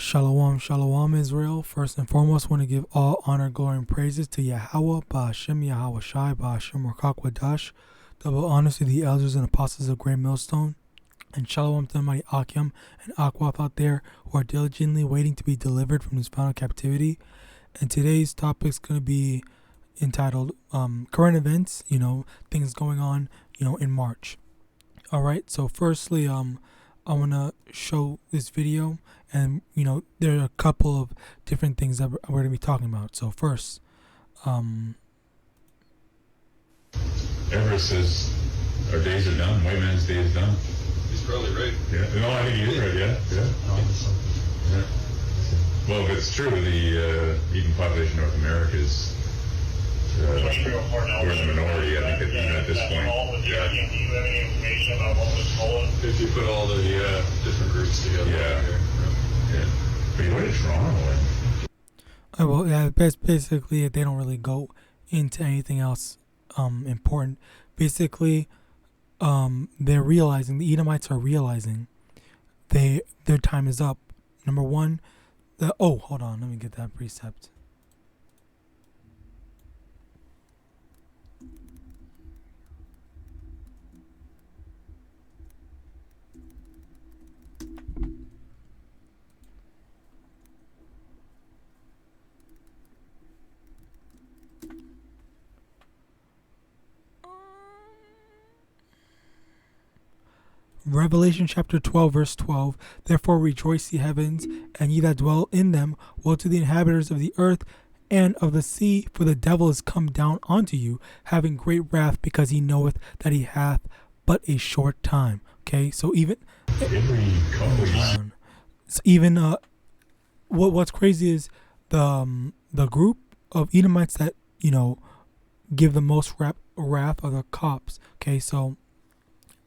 Shalom, shalom, Israel. First and foremost, want to give all honor, glory, and praises to Yahawah, Ba'ashem, YAHAWASHI, Ba'ashem, Rakakwa. Double honors to the elders and apostles of Great Millstone. And shalom to the mighty Akyam and Akwaf out there who are diligently waiting to be delivered from this final captivity. And today's topic is going to be entitled Current Events, things going on, in March. All right, so firstly, I want to show this video, and there are a couple of different things that we're going to be talking about. So first, Everett says our days are done. White man's day is done. He's probably right. Yeah, no, I think he is right. Yeah. Well, if it's true, the Eden population of North America is we're in the minority. I think even at this point. Yeah. If you put all the different groups together. Yeah. But you went to Toronto. well, yeah, basically they don't really go into anything else important. Basically, they're realizing, the Edomites are realizing their time is up. Number one, hold on, let me get that precept. Revelation chapter 12, verse 12. Therefore rejoice, ye heavens, and ye that dwell in them. Woe to the inhabitants of the earth and of the sea, for the devil is come down unto you, having great wrath, because he knoweth that he hath but a short time. Okay, so what's crazy is the group of Edomites that give the most wrath are the cops. Okay, so.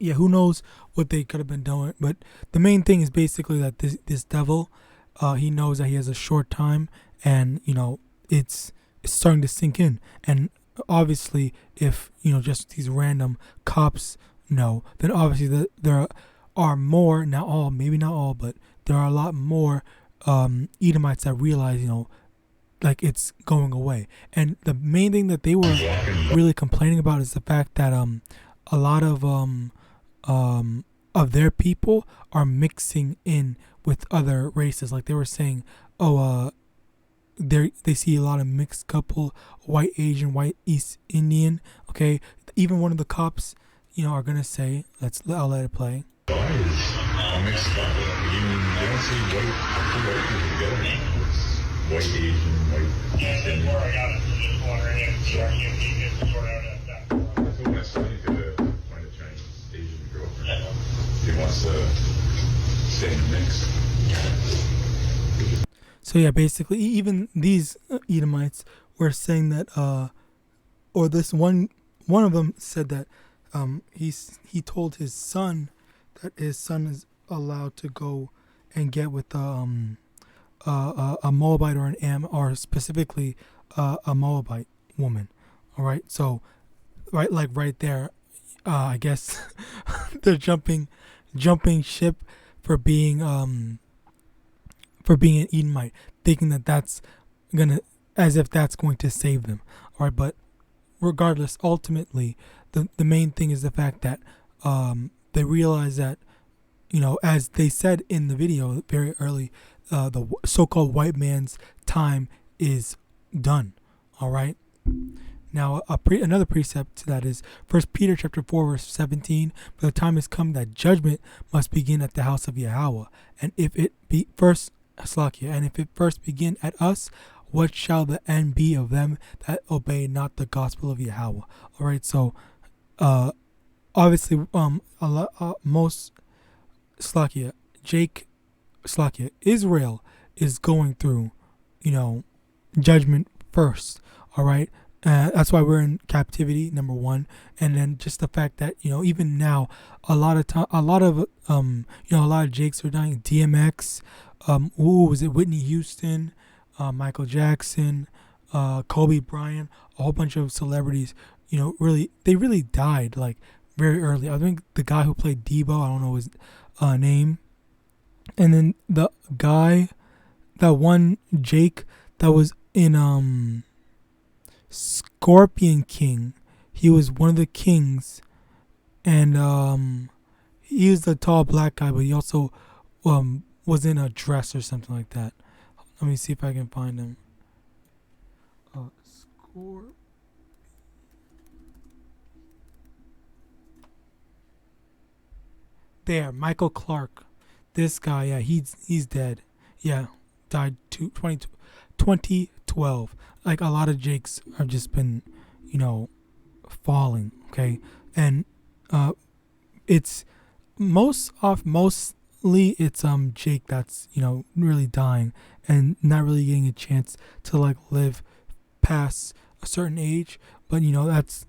Yeah, who knows what they could have been doing. But the main thing is basically that this devil, he knows that he has a short time, and, it's starting to sink in. And obviously, if, just these random cops know, then obviously there are more, not all, maybe not all, but there are a lot more Edomites that realize, like it's going away. And the main thing that they were really complaining about is the fact that a lot of their people are mixing in with other races. Like they were saying, they see a lot of mixed couple, white Asian, white East Indian. Okay, even one of the cops, are gonna say, I'll let it play. Why is a mixed couple? You don't see white people together. It's white Asian, white East Indian. I feel that's funny to find a Chinese Asian girlfriend. He wants to stay in the mix. So yeah, basically, even these Edomites were saying that, or this one of them said that he told his son that his son is allowed to go and get with a Moabite or an or specifically a Moabite woman. All right, so right there, I guess they're jumping ship for being an Edomite, thinking that that's going to save them. All right, but regardless, ultimately, the main thing is the fact that they realize that, as they said in the video very early, the so-called white man's time is done. All right. Now, another precept to that is 1 Peter chapter 4, verse 17. For the time has come that judgment must begin at the house of Yahawah. And if it first begin at us, what shall the end be of them that obey not the gospel of Yahawah? All right, so obviously, Israel is going through, judgment first. All right. That's why we're in captivity, number one, and then just the fact that even now, a lot of Jakes are dying. DMX, was it Whitney Houston, Michael Jackson, Kobe Bryant, a whole bunch of celebrities. They really died like very early. I think the guy who played Debo, I don't know his name, and then the guy that one Jake that was in Scorpion King. He was one of the kings, and he was the tall black guy, but he also was in a dress or something like that. Let me see if I can find him. There, Michael Clark. This guy, yeah, he's dead. Yeah, died 2012. Like, a lot of Jakes have just been, falling. Okay, and it's mostly it's Jake that's really dying and not really getting a chance to like live past a certain age. But that's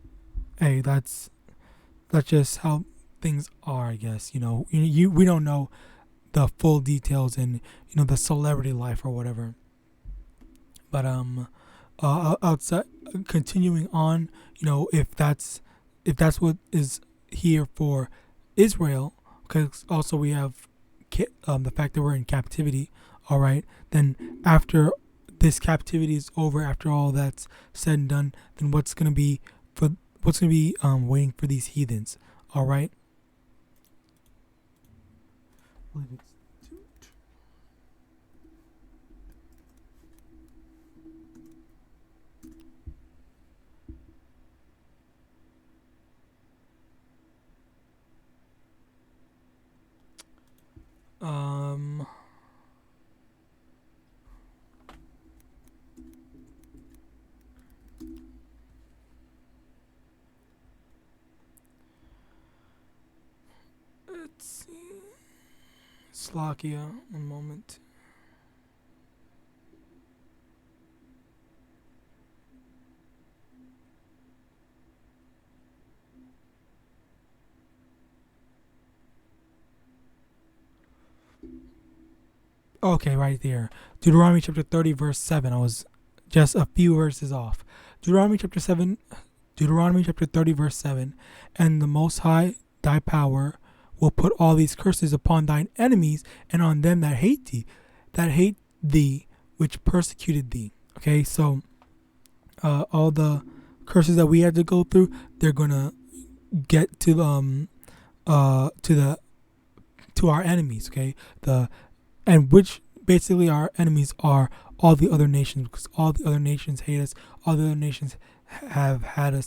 just how things are, I guess. We don't know the full details and the celebrity life or whatever. But outside, continuing on, if that's what is here for Israel, because also we have the fact that we're in captivity. All right, then after this captivity is over, after all that's said and done, then what's gonna be waiting for these heathens? All right. Let's see. Slovakia, one moment. Okay, right there. Deuteronomy chapter 30, verse 7. I was just a few verses off. Deuteronomy chapter 30, verse 7. And the Most High, thy power, will put all these curses upon thine enemies and on them that hate thee, which persecuted thee. Okay, so all the curses that we had to go through, they're gonna get to our enemies. Okay, and which basically our enemies are all the other nations, because all the other nations hate us. All the other nations have had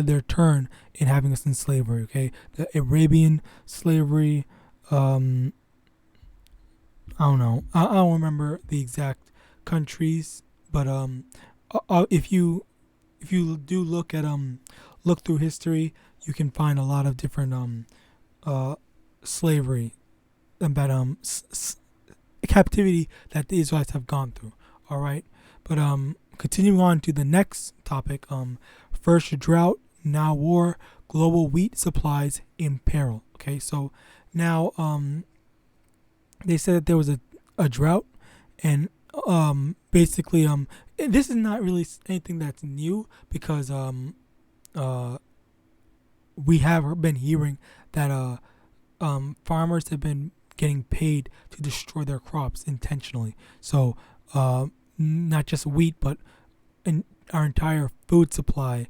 their turn in having us in slavery. Okay, the Arabian slavery. I don't know. I don't remember the exact countries, but if you do look through history, you can find a lot of different slavery and captivity that the Israelites have gone through. All right, but continuing on to the next topic. First drought, now war, global wheat supplies in peril. Okay, so now they said that there was a drought, and basically this is not really anything that's new, because we have been hearing that farmers have been getting paid to destroy their crops intentionally. So not just wheat, but our entire food supply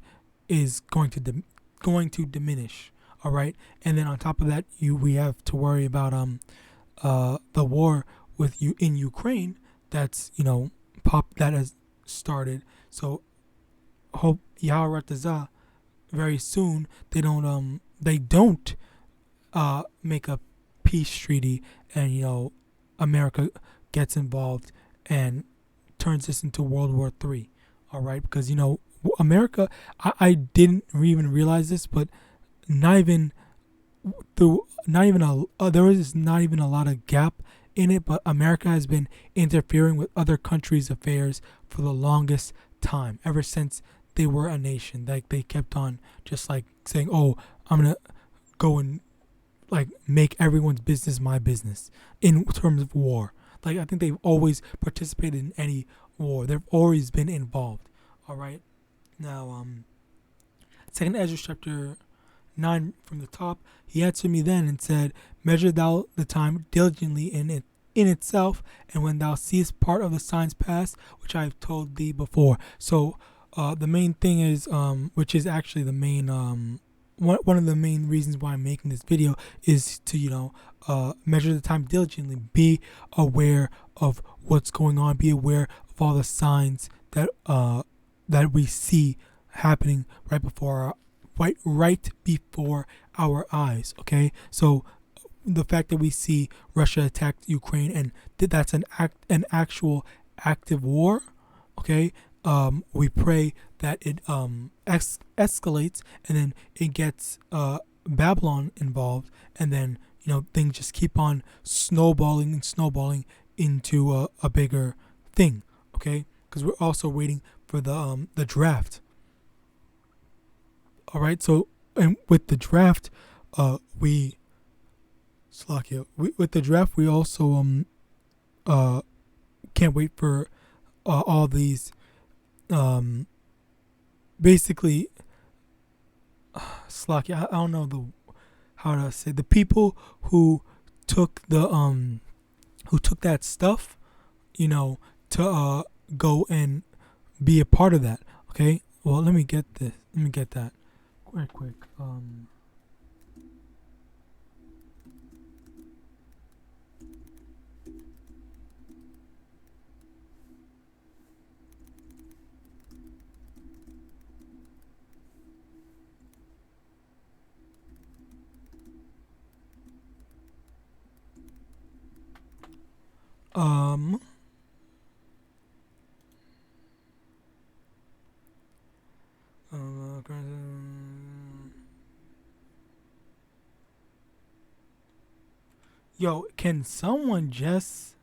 is going to diminish. All right, and then on top of that, we have to worry about the war in Ukraine that's that has started. So hope Yahawadah very soon they don't make a peace treaty and America gets involved and turns this into World War III. All right, because America, I didn't even realize this, but there is not even a lot of gap in it, but America has been interfering with other countries' affairs for the longest time, ever since they were a nation. Like, they kept on just like saying, oh, I'm gonna go and like make everyone's business my business in terms of war. Like, I think they've always participated in any war. They've always been involved. All right. Now, 2 Ezra chapter 9 from the top. He answered me then and said, measure thou the time diligently in itself, and when thou seest part of the signs past, which I have told thee before. So the main thing is, which is actually the main one of the main reasons why I'm making this video is to measure the time diligently, be aware of what's going on, be aware of all the signs that that we see happening right before our eyes. Okay, so the fact that we see Russia attacked Ukraine and that's an actual active war. Okay, we pray that it escalates and then it gets Babylon involved, and then things just keep on snowballing into a bigger thing. Okay, because we're also waiting for the draft. All right, so and with the draft, with the draft we also can't wait for all these basically I don't know how to say, the people who took that stuff, to go and be a part of that. Okay, well, let me get that quick. Yo, can someone just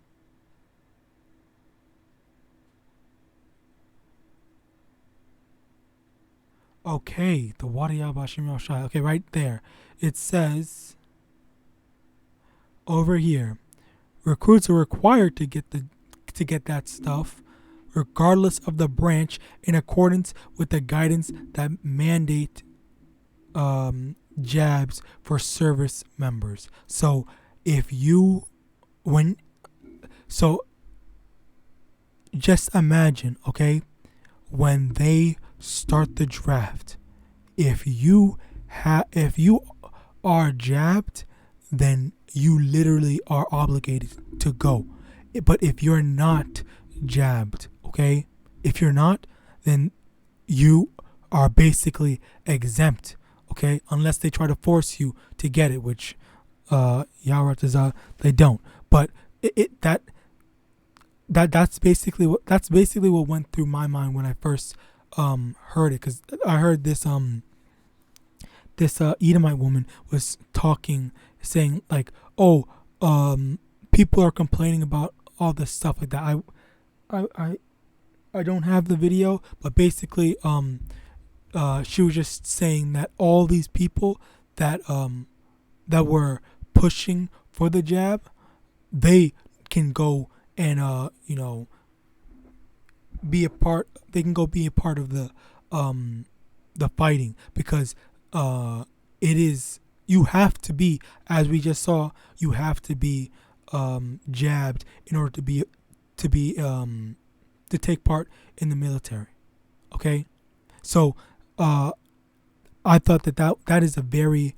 okay, the YAHAWASHI. Okay, right there. It says over here, recruits are required to get that stuff regardless of the branch, in accordance with the guidance that mandate jabs for service members. So just imagine, okay, when they start the draft, if you are jabbed, then you literally are obligated to go. But if you're not jabbed, okay, if you're not, then you are basically exempt, okay, unless they try to force you to get it, which Yahawadah, they don't. But that's basically what went through my mind when I first heard it, because I heard this Edomite woman was talking, saying like, oh, people are complaining about all this stuff like that. I don't have the video, but basically she was just saying that all these people that were pushing for the jab, they can go and be a part. They can go be a part of the fighting, because it is, you have to be, as we just saw, you have to be jabbed in order to take part in the military. Okay, so I thought that is a very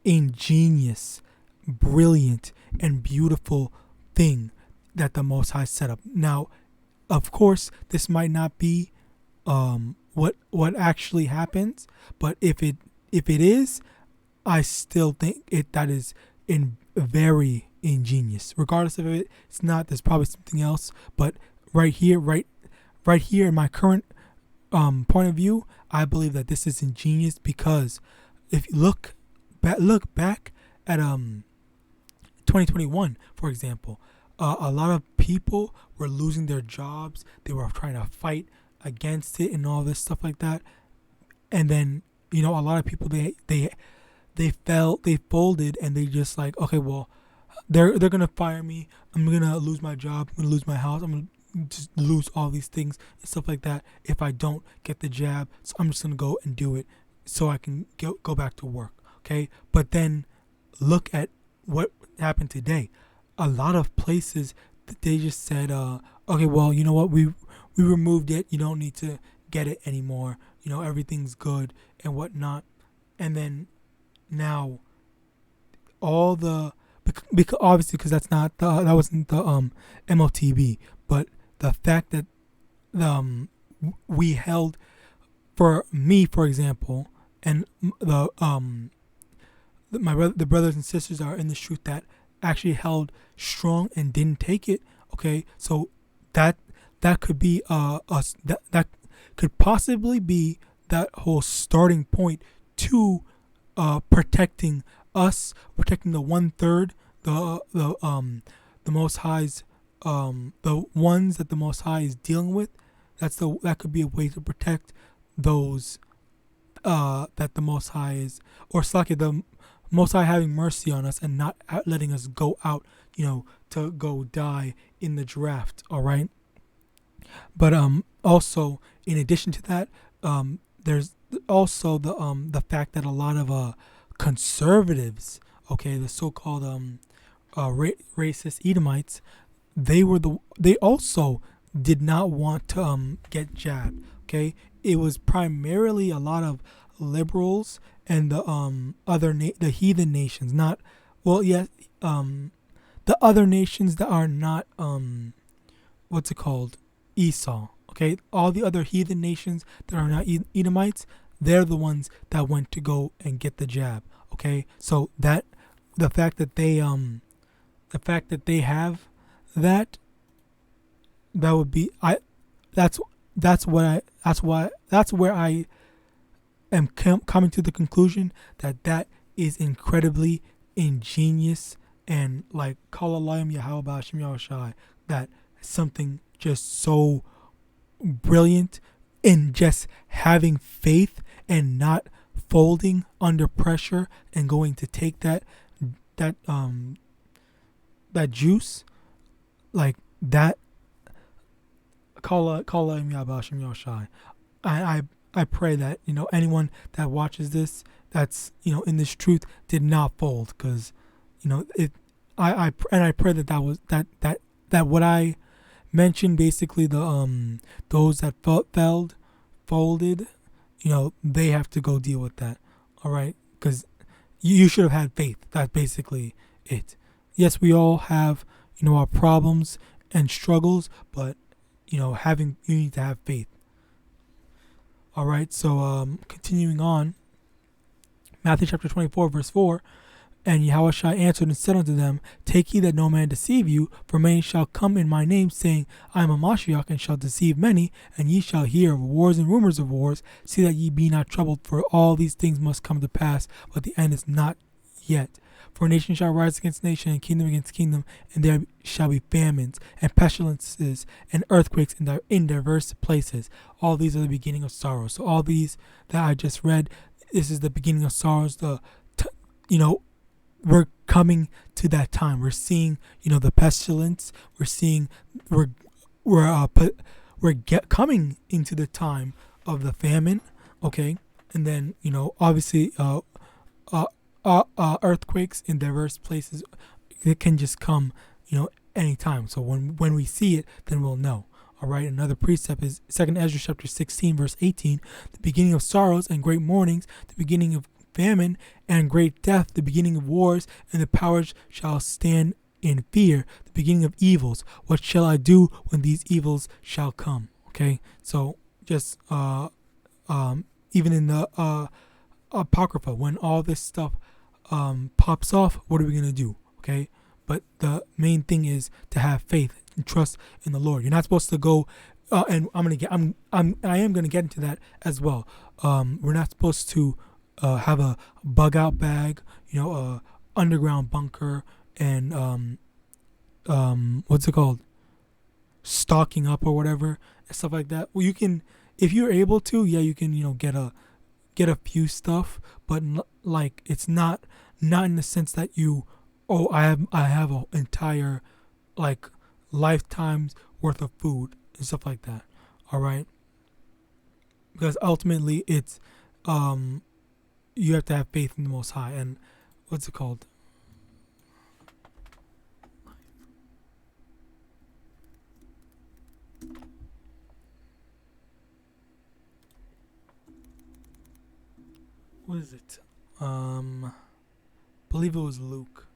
ingenious, brilliant, and beautiful thing that the Most High set up. Now, of course, this might not be what actually happens, but if it is, I still think that is very ingenious. Regardless of it, it's not. There's probably something else, but right here in my current point of view, I believe that this is ingenious, because if you look back at 2021, for example, a lot of people were losing their jobs. They were trying to fight against it and all this stuff like that. And then, a lot of people, they folded, and they just like, okay, well, they're gonna fire me. I'm gonna lose my job. I'm gonna lose my house. I'm gonna just lose all these things and stuff like that if I don't get the jab. So I'm just gonna go and do it so I can go back to work. Okay, but then look at what happened today. a lot of places they just said, okay, well, you know what, we removed it. You don't need to get it anymore. Everything's good and whatnot. And then now all the because obviously because that wasn't the MOTB, but the fact that we held, for me, for example, and the brothers and sisters are in the truth that actually held strong and didn't take it. Okay, so that could be that could possibly be that whole starting point to protecting us, protecting the 1/3, the Most High's, the ones that the Most High is dealing with. That could be a way to protect those that the Most High is, or the Most High having mercy on us and not letting us go out, to go die in the draft. All right. But also, in addition to that, there's also the fact that a lot of conservatives, okay, the so-called racist Edomites, they also did not want to get jabbed. Okay, it was primarily a lot of liberals and the the heathen nations, not the other nations that are not what's it called, Esau. Okay, all the other heathen nations that are not Edomites, they're the ones that went to go and get the jab. Okay, so that the fact that they have that would be that's where I am coming to the conclusion that is incredibly ingenious and like call Allahum YAHAWAH that something just so brilliant in just having faith and not folding under pressure and going to take that juice, like that. I pray that anyone that watches this that's in this truth did not fold, because I pray that was that what I mentioned, basically the those that folded, they have to go deal with that. All right, because you should have had faith. That's basically it. Yes, we all have our problems and struggles, but you need to have faith. All right, so continuing on, Matthew chapter 24, verse 4, and Yahawashi answered and said unto them, Take heed that no man deceive you, for many shall come in my name, saying, I am a Mashiach, and shall deceive many, and ye shall hear of wars and rumors of wars. See that ye be not troubled, for all these things must come to pass, but the end is not yet. For nation shall rise against nation, and kingdom against kingdom, and there shall be famines, and pestilences, and earthquakes in diverse places. All these are the beginning of sorrows. So all these that I just read, this is the beginning of sorrows. We're coming to that time. We're seeing, the pestilence. We're seeing, coming into the time of the famine. Okay, and then obviously, earthquakes in diverse places. It can just come, anytime. So when we see it, then we'll know. All right. Another precept is 2 Ezra chapter 16, verse 18. The beginning of sorrows and great mournings, the beginning of famine and great death, the beginning of wars, and the powers shall stand in fear, the beginning of evils. What shall I do when these evils shall come? Okay, so just even in the Apocrypha, when all this stuff pops off, what are we gonna do? Okay, but the main thing is to have faith and trust in the Lord. You're not supposed to go. And I am gonna get into that as well. We're not supposed to have a bug out bag, a underground bunker, and what's it called, stocking up or whatever and stuff like that. Well, you can, if you're able to, you can get a few stuff, but like it's not in the sense that I have an entire like lifetime's worth of food and stuff like that. All right, because ultimately it's you have to have faith in the Most High. And what's it called? what is it? Believe it was Luke.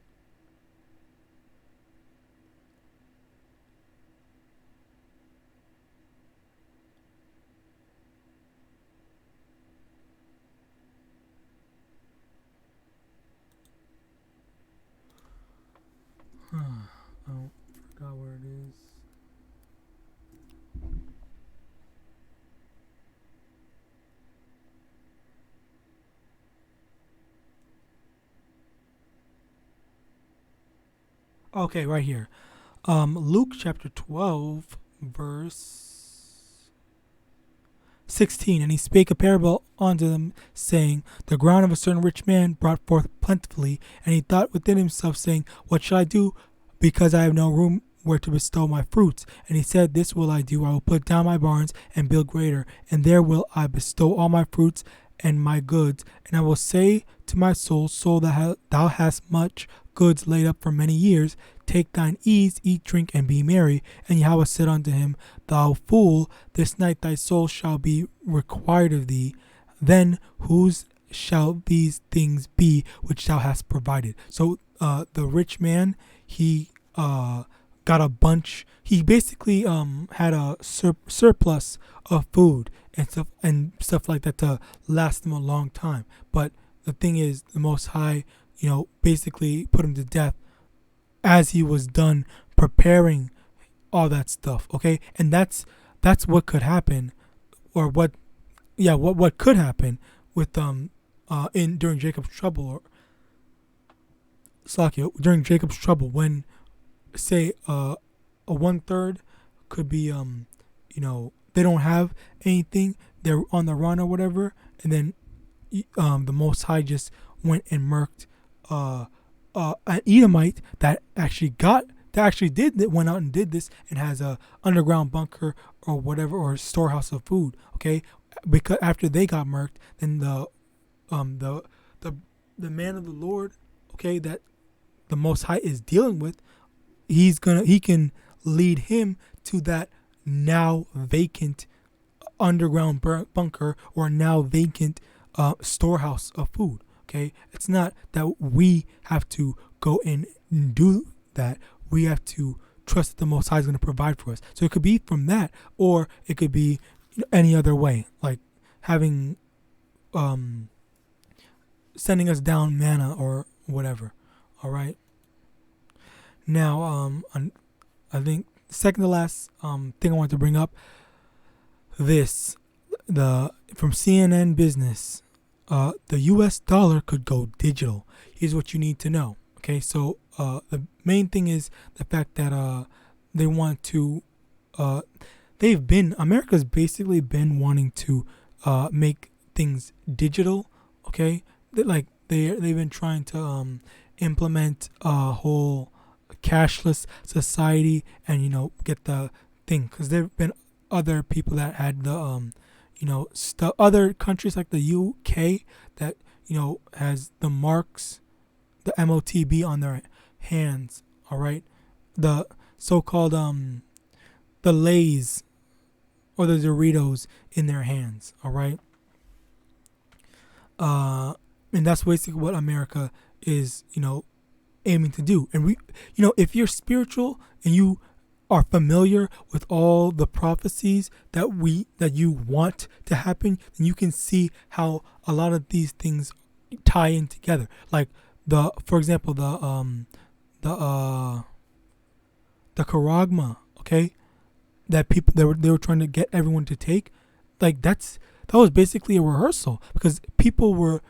Oh, forgot where it is. Okay, right here. Luke chapter 12, verse 16. And he spake a parable unto them, saying, the ground of a certain rich man brought forth plentifully. And he thought within himself, saying, what shall I do? Because I have no room where to bestow my fruits. And he said, this will I do. I will put down my barns and build greater. And there will I bestow all my fruits and my goods. And I will say to my soul, soul, thou hast much goods laid up for many years. Take thine ease, eat, drink, and be merry. And Yahweh said unto him, thou fool, this night thy soul shall be required of thee. Then whose shall these things be which thou hast provided? So the rich man, he got a bunch. He basically had a surplus of food and stuff like that to last him a long time. But the thing is, the Most High, basically put him to death as he was done preparing all that stuff. Okay, and that's what could happen, or what could happen with during Jacob's trouble, or Slakia, during Jacob's trouble, when say a 1/3 could be they don't have anything, they're on the run or whatever, and then the Most High just went and murked an Edomite that went out and did this and has a underground bunker or whatever, or a storehouse of food. Okay, because after they got murked, then the man of the Lord, okay, that the Most High is dealing with, he can lead him to that now vacant underground bunker or now vacant storehouse of food. Okay, it's not that we have to go and do that. We have to trust that the Most High is going to provide for us. So it could be from that, or it could be any other way, like having sending us down manna or whatever. All right. Now, I think second to last thing I want to bring up, from CNN Business, the U.S. dollar could go digital. Here's what you need to know. Okay, so the main thing is the fact that they want to. America's basically been wanting to make things digital. Okay, they've been trying to implement a whole cashless society, and get the thing, because there've been other people that had the other countries like the UK that has the marks, the MOTB on their hands. All right, the so-called the Lays or the Doritos in their hands. All right, and that's basically what America is aiming to do. And we if you're spiritual and you are familiar with all the prophecies that you want to happen, then you can see how a lot of these things tie in together. Like for example, the charagma, okay, that they were trying to get everyone to take, like that was basically a rehearsal, because people were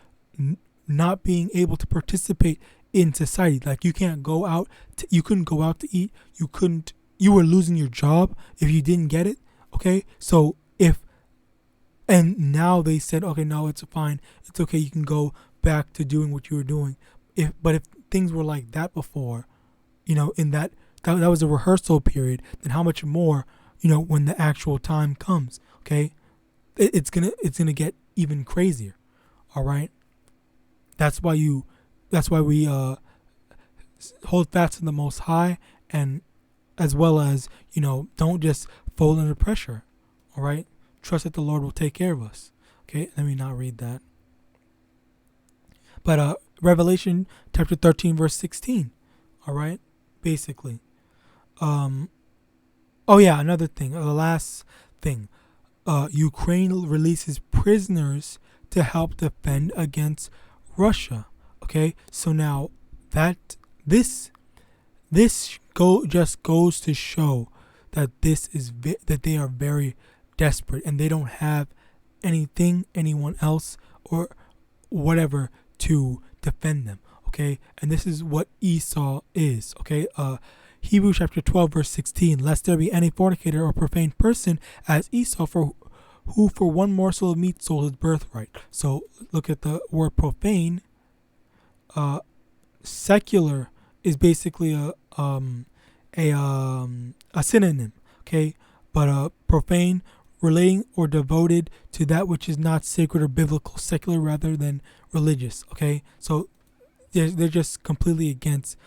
not being able to participate in society. Like you couldn't go out to eat. You were losing your job if you didn't get it. Okay, so and now they said, okay, no, it's fine, it's okay, you can go back to doing what you were doing. But if things were like that before, in that was a rehearsal period, then how much more, when the actual time comes? Okay, it's gonna get even crazier. All right, that's why we hold fast to the Most High, and as well as don't just fold under pressure. All right, trust that the Lord will take care of us. Okay, let me not read that. But Revelation chapter 13 verse 16. All right, basically. Oh yeah, another thing. The last thing. Ukraine releases prisoners to help defend against Russia. Okay, so now that this just goes to show that that they are very desperate and they don't have anyone else or whatever to defend them. Okay, and this is what Esau is. Okay, Hebrews chapter 12 verse 16. Lest there be any fornicator or profane person as Esau, who for one morsel of meat sold his birthright. So look at the word profane. Secular is basically a synonym. Okay, but profane, relating or devoted to that which is not sacred or biblical, secular rather than religious. Okay, so they're just completely against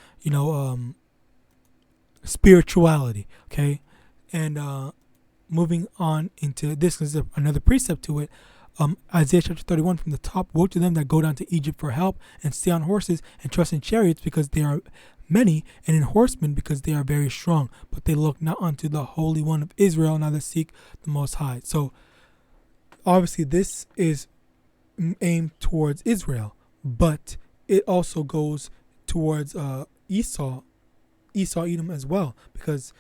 spirituality. Okay, and moving on into this is another precept to it. Isaiah chapter 31 from the top. Woe to them that go down to Egypt for help and stay on horses and trust in chariots because they are many, and in horsemen because they are very strong. But they look not unto the Holy One of Israel, neither seek the Most High. So obviously this is aimed towards Israel, but it also goes towards Esau Edom as well, because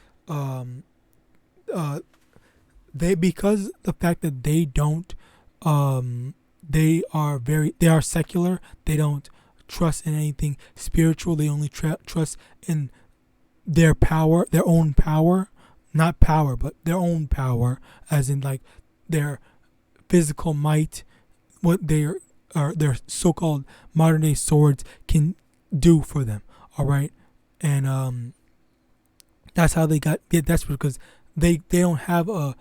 because the fact that they don't they are secular. They don't trust in anything spiritual. They only trust in their power, their own power, not power, but their own power, as in like their physical might, what their so-called modern day swords can do for them. All right, and that's how they get desperate, because they don't have a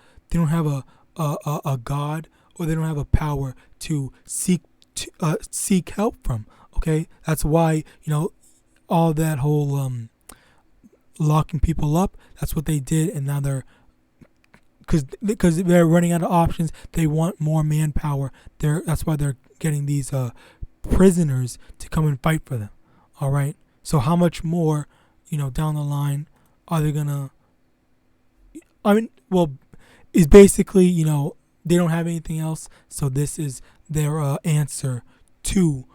God, or they don't have a power to seek help from. Okay, that's why all that whole locking people up. That's what they did, and now they're because they're running out of options. They want more manpower. That's why they're getting these prisoners to come and fight for them. All right. So how much more down the line are they gonna? I mean, well, it's basically they don't have anything else, so this is their answer to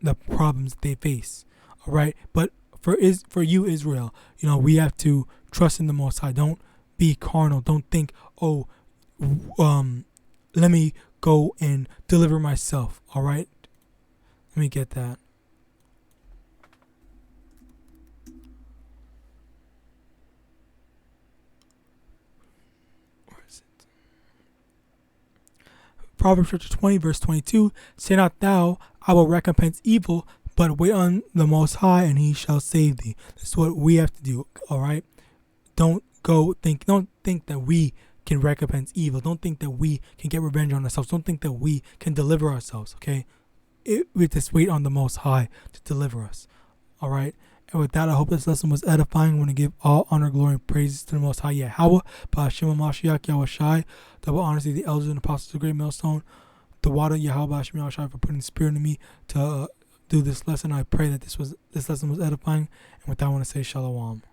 the problems they face. All right, but for you, Israel, we have to trust in the Most High. Don't be carnal. Don't think, let me go and deliver myself. All right, let me get that. Proverbs chapter 20 verse 22, say not thou, I will recompense evil, but wait on the Most High, and he shall save thee. This is what we have to do. All right, don't think that we can recompense evil. Don't think that we can get revenge on ourselves. Don't think that we can deliver ourselves. Okay, we just wait on the Most High to deliver us. All right. And with that, I hope this lesson was edifying. I want to give all honor, glory, and praises to the Most High YAHAWAH, YAHAWASHI. Double honors to the elders and apostles of the Great Millstone, the water, YAHAWAH, for putting the spirit in me to do this lesson. I pray that this lesson was edifying. And with that, I want to say shalom.